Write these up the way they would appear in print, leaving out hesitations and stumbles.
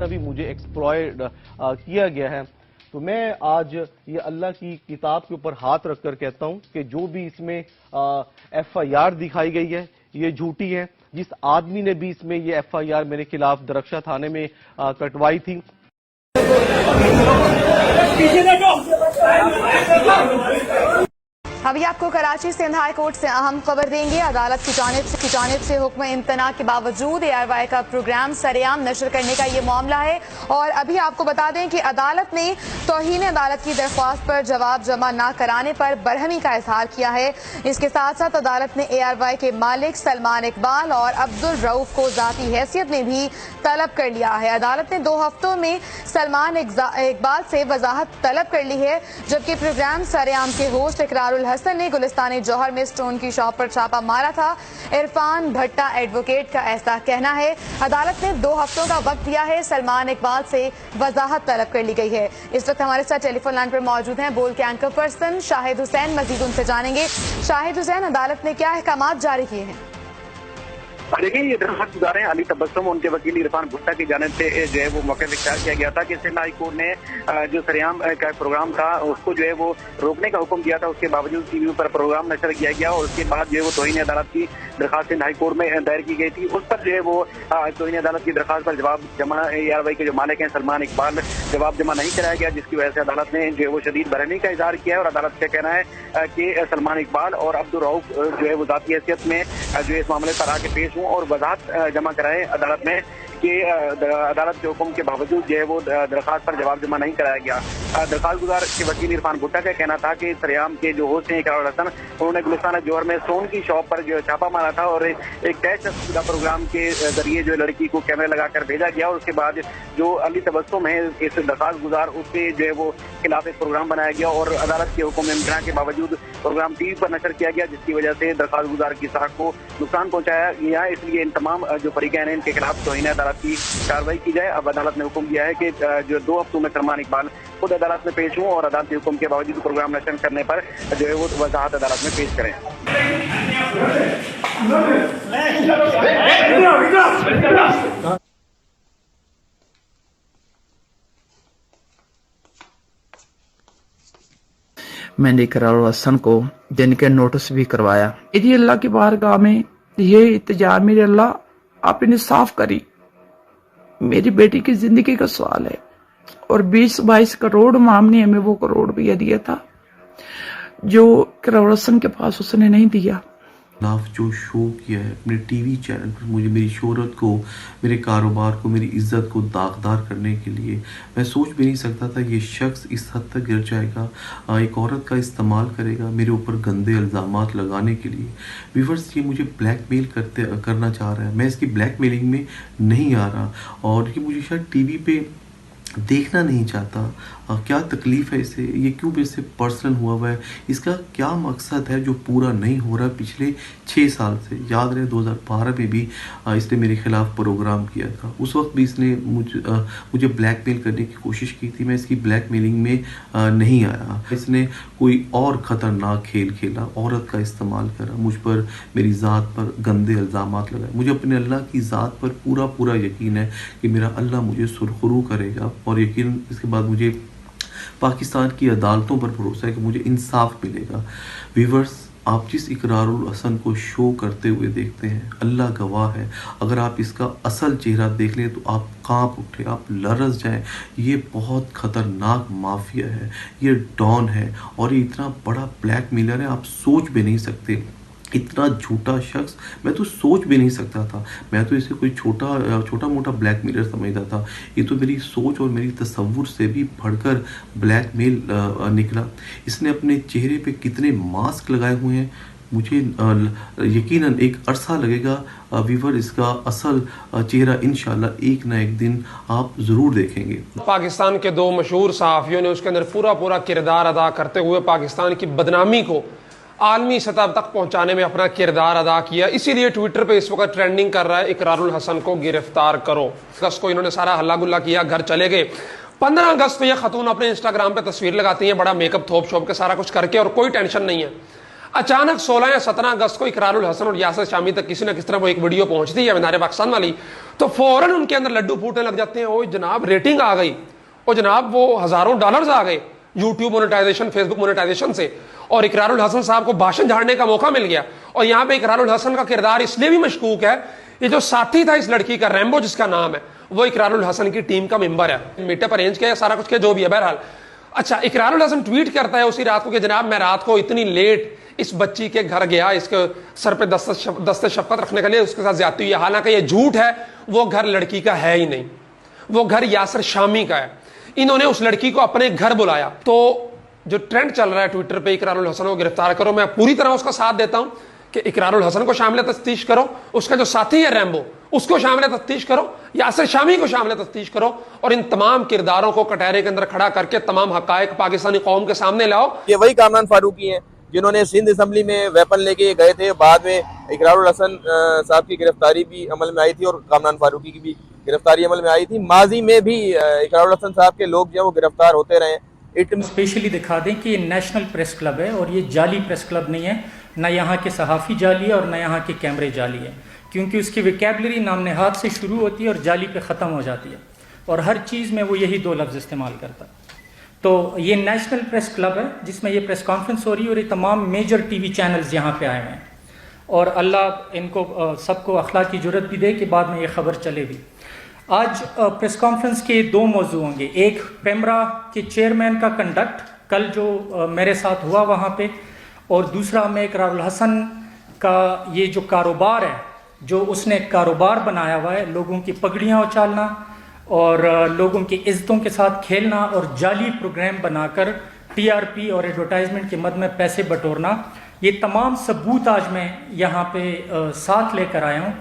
का भी मुझे एक्सप्लॉयड किया गया है। तो मैं आज ये अल्लाह की किताब के ऊपर हाथ रखकर कहता हूं कि जो भी इसमें FIR दिखाई गई है ये झूठी है। जिस आदमी ने भी इसमें ये FIR मेरे खिलाफ दरख्शा थाने में कटवाई थी, अभी आपको कराची सिंध हाई कोर्ट से अहम खबर देंगे। अदालत की जानिब से हुक्म इम्तना के बावजूद ARY का प्रोग्राम सरेआम नशर करने का ये मामला है। और अभी आपको बता दें कि अदालत ने तौहीन अदालत की दरख्वास्त पर जवाब जमा न कराने पर बरहमी का इजहार किया है। इसके साथ साथ अदालत ने ARY के मालिक सलमान इकबाल और अब्दुल रऊफ को जाती हैसियत में भी तलब कर लिया है। अदालत ने 2 हफ्तों में सलमान इकबाल से वजाहत तलब कर ली है, जबकि प्रोग्राम सरेआम के होस्ट इकरारुल हसन ने गुलिस्तान जौहर में स्टोन की शॉप पर छापा मारा था। इरफान भट्टा एडवोकेट का ऐसा कहना है। अदालत ने 2 हफ्तों का वक्त दिया है, सलमान इकबाल से वजाहत तलब कर ली गई है। इस वक्त हमारे साथ टेलीफोन लाइन पर मौजूद हैं बोल के एंकर पर्सन शाहिद हुसैन। मजीद उनसे जानेंगे। शाहिद हुसैन, अदालत ने क्या अहकाम जारी किए हैं? देखिए, ये दरख्वास्त गुजार हैं अली तबस्सुम, उनके वकील इरफान भुट्टा की जानिब से जो है वो मौके पर इख्तियार किया गया था कि सिंध हाई कोर्ट ने जो सरेआम का प्रोग्राम था उसको जो है वो रोकने का हुक्म दिया था। उसके बावजूद टीवी पर प्रोग्राम नशर किया गया और उसके बाद जो है वो तौहीन अदालत की दरख्वास्त सिंध हाई कोर्ट में दायर की गई थी। उस पर जो है वो तौहीन अदालत की दरख्वास्त पर जवाब जमा ARY के जो मालिक हैं सलमान इकबाल जवाब जमा नहीं कराया गया, जिसकी वजह से अदालत ने जो है वो शदीद बरहमी का इजहार किया है। और अदालत का कहना है कि सलमान इकबाल और अब्दुल रऊफ जो है वो जाती हैसियत में जो इस मामले पर आके पेश हुआ और वजाहत जमा कराए अदालत में कि अदालत के हुक्म के बावजूद जो है वो दरख्वास्त पर जवाब जमा नहीं कराया गया। दरख्वास्त गुजार के वकील इरफान भुट्टा का कहना था कि सरेआम के जो होस्ट हैं इकरारुल हसन, उन्होंने गुलिस्तान जौहर में स्टोन की शॉप पर जो छापा मारा था और एक तय शुदा प्रोग्राम के जरिए जो लड़की को कैमरे लगाकर भेजा गया और उसके बाद जो अली तबस्सुम है इस दरख्वास्त गुजार उससे जो है वो खिलाफ एक प्रोग्राम बनाया गया और अदालत के हुक्म इम्तना के बावजूद प्रोग्राम टीवी पर नशर किया गया, जिसकी वजह से दरख्वास्त गुजार की साख को नुकसान पहुंचाया गया। इसलिए इन तमाम जो फरीकैन हैं इनके खिलाफ तौहीन अदालत की कार्रवाई की जाए। अब अदालत ने हुक्म दिया है कि जो 2 हफ्तों में सलमान इकबाल खुद अदालत में पेश हुए और अदालत के हुक्म के बावजूद प्रोग्राम नशर करने पर जो है वो वजाहत अदालत में पेश करें। मैंने इकरारुल हसन को दिन के नोटिस भी करवाया। यदि अल्लाह की बारगाह में ये इल्तिजा मेरे अल्लाह आप इन्हें साफ करी, मेरी बेटी की जिंदगी का सवाल है और 20-22 करोड़ मामने हमें वो करोड़ भी दिया था जो इकरारुल हसन के पास उसने नहीं दिया। जो शो किया है अपने टीवी चैनल पर, मुझे मेरी शोहरत को, मेरे कारोबार को, मेरी इज्जत को दागदार करने के लिए, मैं सोच भी नहीं सकता था ये शख्स इस हद तक गिर जाएगा, एक औरत का इस्तेमाल करेगा मेरे ऊपर गंदे इल्ज़ामात लगाने के लिए। व्यूअर्स, ये मुझे ब्लैकमेल करना चाह रहा है। मैं इसकी ब्लैकमेलिंग में नहीं आ रहा और ये मुझे शायद टीवी पे देखना नहीं चाहता। क्या तकलीफ है इसे, ये क्यों मेरे से पर्सनल हुआ है, इसका क्या मकसद है जो पूरा नहीं हो रहा पिछले 6 साल से। याद रहे 2012 में भी इसने मेरे खिलाफ प्रोग्राम किया था, उस वक्त भी इसने मुझे ब्लैकमेल करने की कोशिश की थी। मैं इसकी ब्लैकमेलिंग में नहीं आया। इसने कोई और ख़तरनाक खेल खेला, औरत का इस्तेमाल करा, मुझ पर, मेरी ज़ात पर गंदे इल्ज़ामात लगाए। मुझे अपने अल्लाह की ज़ात पर पूरा यकीन है कि मेरा अल्लाह मुझे सुरखरू करेगा और यकीन इसके बाद मुझे पाकिस्तान की अदालतों पर भरोसा है कि मुझे इंसाफ मिलेगा। व्यूअर्स, आप जिस इकरारुल हसन को शो करते हुए देखते हैं, अल्लाह गवाह है, अगर आप इसका असल चेहरा देख लें तो आप कांप उठे, आप लरस जाएं। ये बहुत ख़तरनाक माफिया है, ये डॉन है और ये इतना बड़ा ब्लैकमेलर है, आप सोच भी नहीं सकते। इतना झूठा शख्स मैं तो सोच भी नहीं सकता था। मैं तो इसे कोई छोटा मोटा ब्लैकमेलर समझता था। ये तो मेरी सोच और मेरी तसव्वुर से भी बढ़कर ब्लैकमेल निकला। इसने अपने चेहरे पे कितने मास्क लगाए हुए हैं, मुझे यकीनन एक अरसा लगेगा व्यूअर, इसका असल चेहरा इंशाल्लाह एक ना एक दिन आप ज़रूर देखेंगे। पाकिस्तान के 2 मशहूर सहाफ़ियों ने उसके अंदर पूरा किरदार अदा करते हुए पाकिस्तान की बदनामी को आलमी सतह तक पहुंचाने में अपना किरदार अदा किया। इसीलिए ट्विटर पे इस वक्त ट्रेंडिंग कर रहा है इकरारुल हसन को गिरफ्तार करो। अगस्त को इन्होंने सारा हल्ला गुल्ला किया, घर चले गए। 15 अगस्त को ये खतून अपने इंस्टाग्राम पे तस्वीर लगाती हैं, बड़ा मेकअप थोप शोप के सारा कुछ करके, और कोई टेंशन नहीं है। अचानक 16 या 17 अगस्त को इकरारुल हसन और यासिर शामी तक किसी ना किस तरह वो एक वीडियो पहुंचती है मीनार पाकिस्तान वाली, तो फौरन उनके अंदर लड्डू फूटने लग जाते हैं। ओ जनाब रेटिंग आ गई, ओ जनाब वो हजारों डॉलर्स आ गए यूट्यूब मोनेटाइजेशन, फेसबुक मोनेटाइजेशन से, और इकरारुल हसन साहब को भाषण झाड़ने का मौका मिल गया। और यहाँ पे इकरारुल हसन का किरदार इसलिए भी मशकूक है, ये जो साथी था इस लड़की का, रैम्बो जिसका नाम है, वो इकरारुल हसन की टीम का मेंबर है। मीटअप अरेंज किया, सारा कुछ किया, जो भी है। बहरहाल अच्छा, इकरारुल हसन ट्वीट करता है उसी रात को कि जनाब मैं रात को इतनी लेट इस बच्ची के घर गया, इसके सर पे दस्ते शफकत रखने के लिए, उसके साथ ज्यादती हुई है। हालांकि ये झूठ है, वो घर लड़की का है ही नहीं, वो घर यासिर शामी का है। इन्होंने उस लड़की को अपने घर बुलाया। तो जो ट्रेंड चल रहा है ट्विटर पे, इकरारुल हसन को गिरफ्तार करो, मैं पूरी तरह उसका साथ देता हूं कि इकरारुल हसन को शामिल तफ्तीश करो, उसका जो साथी है रैम्बो उसको शामिल तफ्तीश करो, यासिर शामी को शामिल तफ्तीश करो, और इन तमाम किरदारों को कटहरे के अंदर खड़ा करके तमाम हकायक पाकिस्तानी कौम के सामने लाओ। ये वही कामरान फारूकी हैं जिन्होंने सिंध असम्बली में वेपन लेके गए थे। बाद में इकरारुल हसन साहब की गिरफ्तारी भी अमल में आई थी और कामरान फारूकी की भी गिरफ्तारी अमल में आई थी। माजी में भी इकरारुल हसन साहब के लोग जो है वो गिरफ्तार होते रहे। स्पेशली दिखा दें कि ये नेशनल प्रेस क्लब है और ये जाली प्रेस क्लब नहीं है, ना यहाँ के सहाफ़ी जाली है और ना यहाँ के कैमरे जाली है, क्योंकि उसकी वोकैबुलरी नाम नेहात से शुरू होती है और जाली पे ख़त्म हो जाती है, और हर चीज़ में वो यही 2 लफ्ज़ इस्तेमाल करता है। तो ये नेशनल प्रेस क्लब है जिसमें ये प्रेस कॉन्फ्रेंस हो रही है और ये तमाम मेजर TV चैनल्स यहाँ पे आए हुए हैं, और अल्लाह इनको सबको अखलाक की जुर्रत भी दे कि बाद में ये खबर चले भी। आज प्रेस कॉन्फ्रेंस के 2 मौजू होंगे, एक पेमरा के चेयरमैन का कंडक्ट कल जो मेरे साथ हुआ वहाँ पे, और दूसरा में इकरारुल हसन का ये जो कारोबार है, जो उसने कारोबार बनाया हुआ है, लोगों की पगड़ियाँ उछालना और लोगों की इज्जतों के साथ खेलना और जाली प्रोग्राम बनाकर TRP और एडवर्टाइजमेंट के मद में पैसे बटोरना, ये तमाम सबूत आज मैं यहाँ पे साथ लेकर आया हूँ।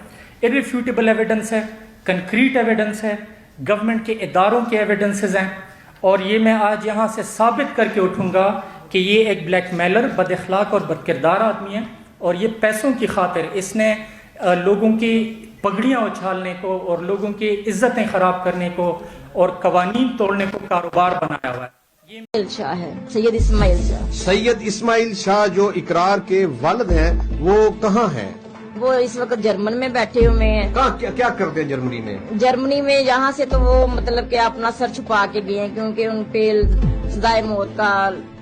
इररिफ्यूटेबल एविडेंस है, कंक्रीट एविडेंस है, गवर्नमेंट के इदारों के एविडेंसेस हैं, और ये मैं आज यहाँ से साबित करके उठूँगा कि ये एक ब्लैकमेलर, बदअखलाक और बदकिरदार आदमी है, और ये पैसों की खातिर इसने लोगों की पगड़ियाँ उछालने को और लोगों की इज्जतें ख़राब करने को और कवानीन तोड़ने को कारोबार बनाया हुआ है। ये शाह है, सैयद इस्माइल शाह। सैयद इस्माइल शाह जो इकरार के वालिद हैं, वो कहाँ हैं? वो इस वक्त जर्मन में बैठे हुए हैं। कहाँ क्या करते हैं जर्मनी में? जर्मनी में यहाँ से तो वो मतलब कि अपना सर छुपा के गए हैं, क्योंकि उन पे सजाए मौत का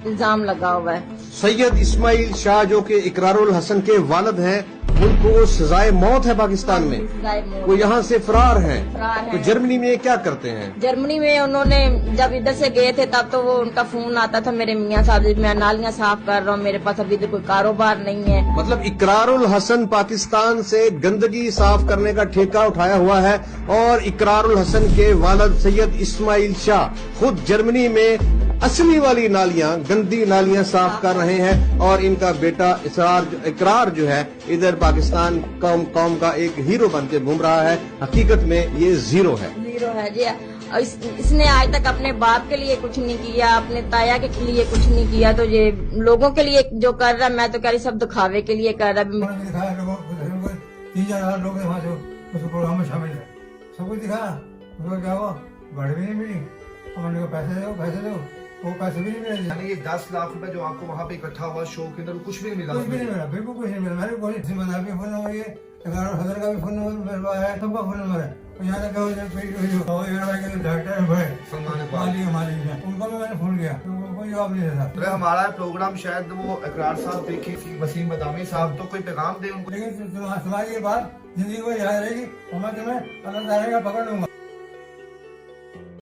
इल्जाम लगा हुआ है। सैयद इस्माइल शाह जो कि इकरारुल हसन के वालिद हैं, उनको सजाए मौत है पाकिस्तान में, वो यहाँ से फरार हैं। तो जर्मनी में क्या करते हैं? जर्मनी में उन्होंने जब इधर से गए थे तब तो वो उनका फोन आता था, मेरे मियाँ साहब मैं नालियाँ साफ कर रहा हूँ, मेरे पास अभी तो कोई कारोबार नहीं है। मतलब इकरारुल हसन पाकिस्तान से गंदगी साफ करने का ठेका उठाया हुआ है, और इकरारुल हसन के वालिद सैयद इस्माइल शाह खुद जर्मनी में असली वाली नालियां, गंदी नालियां साफ कर रहे हैं, और इनका बेटा इकरार जो है इधर पाकिस्तान कौम का एक हीरो बन के घूम रहा है। हकीकत में ये जीरो है जी। इसने आज तक अपने बाप के लिए कुछ नहीं किया, अपने ताया के लिए कुछ नहीं किया, तो ये लोगों के लिए जो कर रहा है, मैं तो कह रही सब दिखावे के लिए कर रहा है। 3000 लोग उस प्रोग्राम में शामिल है, सब कुछ दिखा, उसको क्या हुआ, गाड़ी भी नहीं मिली, हमने पैसे दो, वो पैसे भी नहीं मिले। यानी ये 10 लाख रुपए जो आपको वहाँ पे इकट्ठा हुआ शो के अंदर, कुछ भी नहीं मिला? कुछ भी नहीं मिला, बिल्कुल कुछ नहीं मिला। मैंने कोई जिम्मेदार भी फोन नंबर, ये इकरारुल हसन का भी फोन नंबर मेरे पास है, सबका फोन नंबर है। यहाँ तक मालिक है, उनको भी मैंने फोन किया, कोई जवाब नहीं देता। तो हमारा प्रोग्राम शायद वो इकरार साहब देखे, वसीम बदामी साहब, तो कोई पैगाम दे उनको। लेकिन तुम्हारी ये बात जिंदगी को याद रहेगी, और मैं तुम्हें अल्लाह ताला का पकड़ लूंगा।